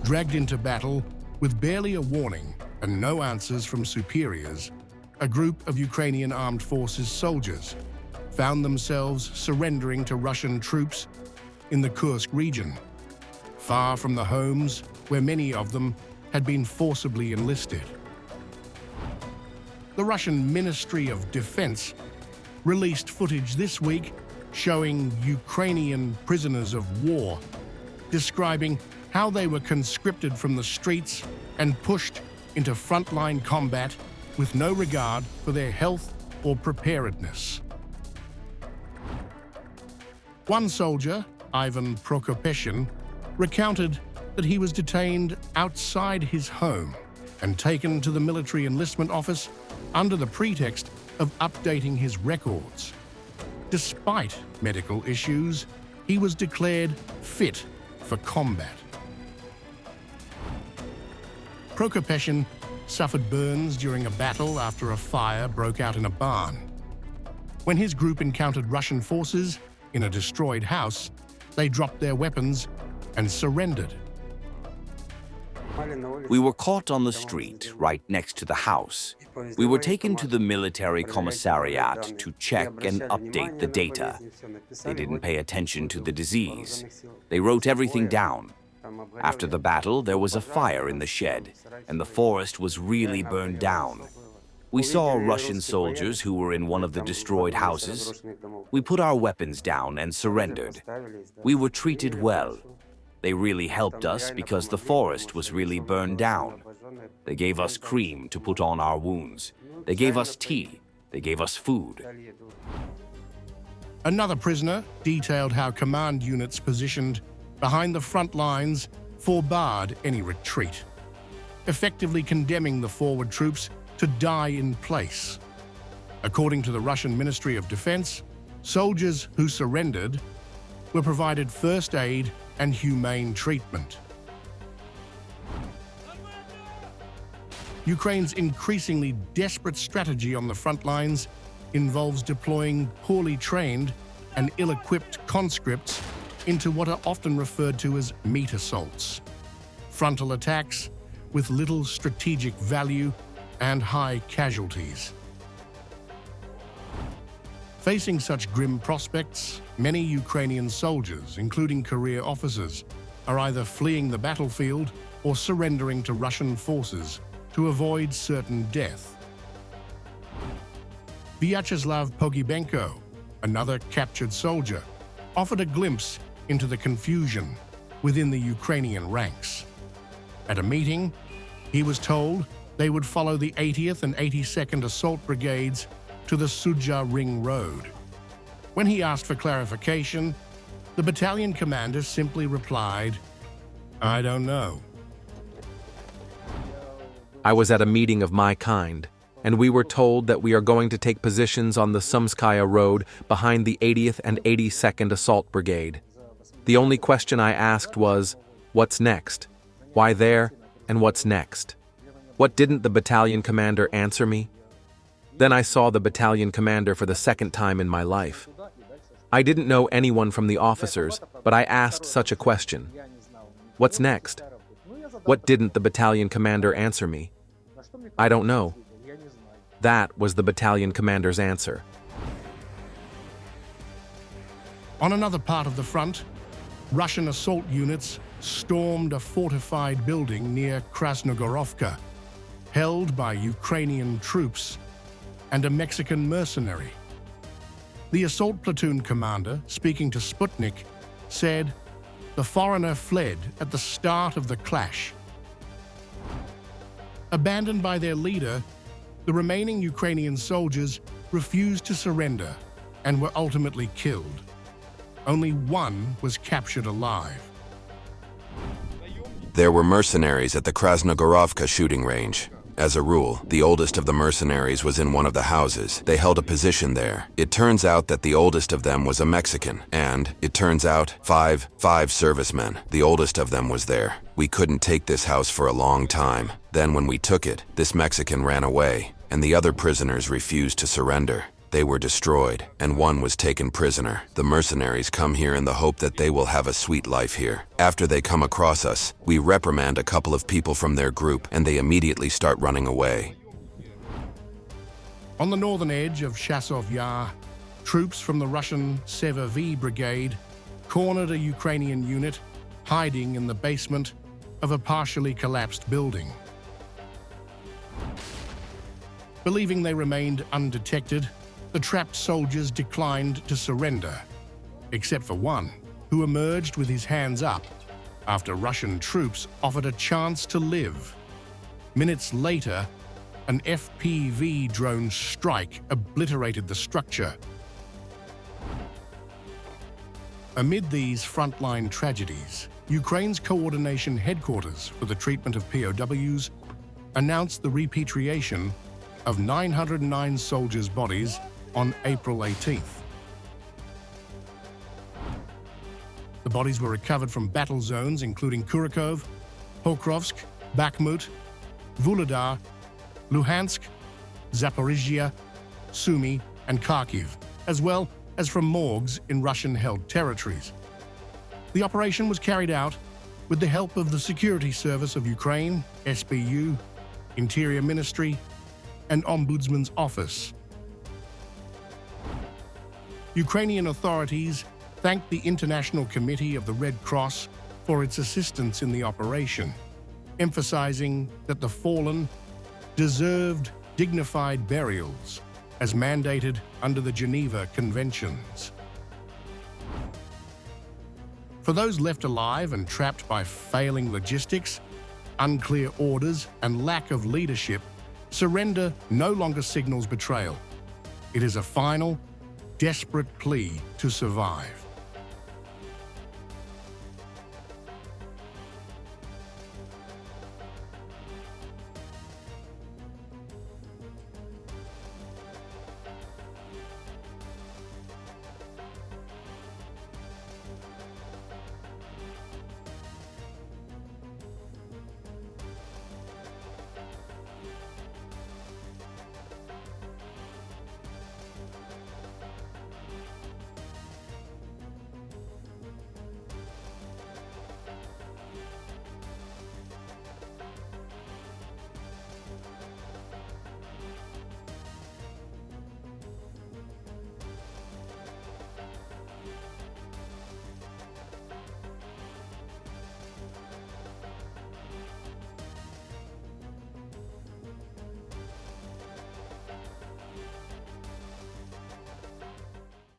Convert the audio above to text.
Dragged into battle with barely a warning and no answers from superiors, a group of Ukrainian armed forces soldiers found themselves surrendering to Russian troops in the Kursk region, far from the homes where many of them had been forcibly enlisted. The Russian Ministry of Defense released footage this week showing Ukrainian prisoners of war, describing how they were conscripted from the streets and pushed into frontline combat with no regard for their health or preparedness. One soldier, Ivan Prokopeshin, recounted that he was detained outside his home and taken to the military enlistment office under the pretext of updating his records. Despite medical issues, he was declared fit for combat. Prokopeshin suffered burns during a battle after a fire broke out in a barn. When his group encountered Russian forces in a destroyed house, they dropped their weapons and surrendered. We were caught on the street, right next to the house. We were taken to the military commissariat to check and update the data. They didn't pay attention to the disease. They wrote everything down. After the battle, there was a fire in the shed, and the forest was really burned down. We saw Russian soldiers who were in one of the destroyed houses. We put our weapons down and surrendered. We were treated well. They really helped us because the forest was really burned down. They gave us cream to put on our wounds. They gave us tea. They gave us food. Another prisoner detailed how command units positioned behind the front lines forbade any retreat, effectively condemning the forward troops to die in place. According to the Russian Ministry of Defense, soldiers who surrendered were provided first aid and humane treatment. Ukraine's increasingly desperate strategy on the front lines involves deploying poorly trained and ill-equipped conscripts into what are often referred to as meat assaults, frontal attacks with little strategic value and high casualties. Facing such grim prospects, many Ukrainian soldiers, including career officers, are either fleeing the battlefield or surrendering to Russian forces to avoid certain death. Vyacheslav Pogibenko, another captured soldier, offered a glimpse into the confusion within the Ukrainian ranks. At a meeting, he was told they would follow the 80th and 82nd Assault Brigades to the Suja Ring Road. When he asked for clarification, the battalion commander simply replied, "I don't know." I was at a meeting of my kind, and we were told that we are going to take positions on the Sumskaya Road behind the 80th and 82nd Assault Brigade. The only question I asked was, what's next? Why there, and what's next? What didn't the battalion commander answer me? Then I saw the battalion commander for the second time in my life. I didn't know anyone from the officers, but I asked such a question. What's next? What didn't the battalion commander answer me? I don't know. That was the battalion commander's answer. On another part of the front, Russian assault units stormed a fortified building near Krasnogorovka, held by Ukrainian troops and a Mexican mercenary. The assault platoon commander, speaking to Sputnik, said the foreigner fled at the start of the clash. Abandoned by their leader, the remaining Ukrainian soldiers refused to surrender and were ultimately killed. Only one was captured alive. There were mercenaries at the Krasnogorovka shooting range. As a rule, the oldest of the mercenaries was in one of the houses. They held a position there. It turns out that the oldest of them was a Mexican, and it turns out five servicemen. The oldest of them was there. We couldn't take this house for a long time. Then when we took it, this Mexican ran away, and the other prisoners refused to surrender. They were destroyed, and one was taken prisoner. The mercenaries come here in the hope that they will have a sweet life here. After they come across us, we reprimand a couple of people from their group, and they immediately start running away. On the northern edge of Chasov Yar, troops from the Russian Sever-V brigade cornered a Ukrainian unit hiding in the basement of a partially collapsed building. Believing they remained undetected, the trapped soldiers declined to surrender, except for one, who emerged with his hands up after Russian troops offered a chance to live. Minutes later, an FPV drone strike obliterated the structure. Amid these frontline tragedies, Ukraine's coordination headquarters for the treatment of POWs announced the repatriation of 909 soldiers' bodies on April 18th. The bodies were recovered from battle zones including Kurakov, Pokrovsk, Bakhmut, Vuhledar, Luhansk, Zaporizhia, Sumy, and Kharkiv, as well as from morgues in Russian-held territories. The operation was carried out with the help of the Security Service of Ukraine, SBU, Interior Ministry, and Ombudsman's Office. Ukrainian authorities thanked the International Committee of the Red Cross for its assistance in the operation, emphasizing that the fallen deserved dignified burials as mandated under the Geneva Conventions. For those left alive and trapped by failing logistics, unclear orders, and lack of leadership, surrender no longer signals betrayal. It is a final, desperate plea to survive.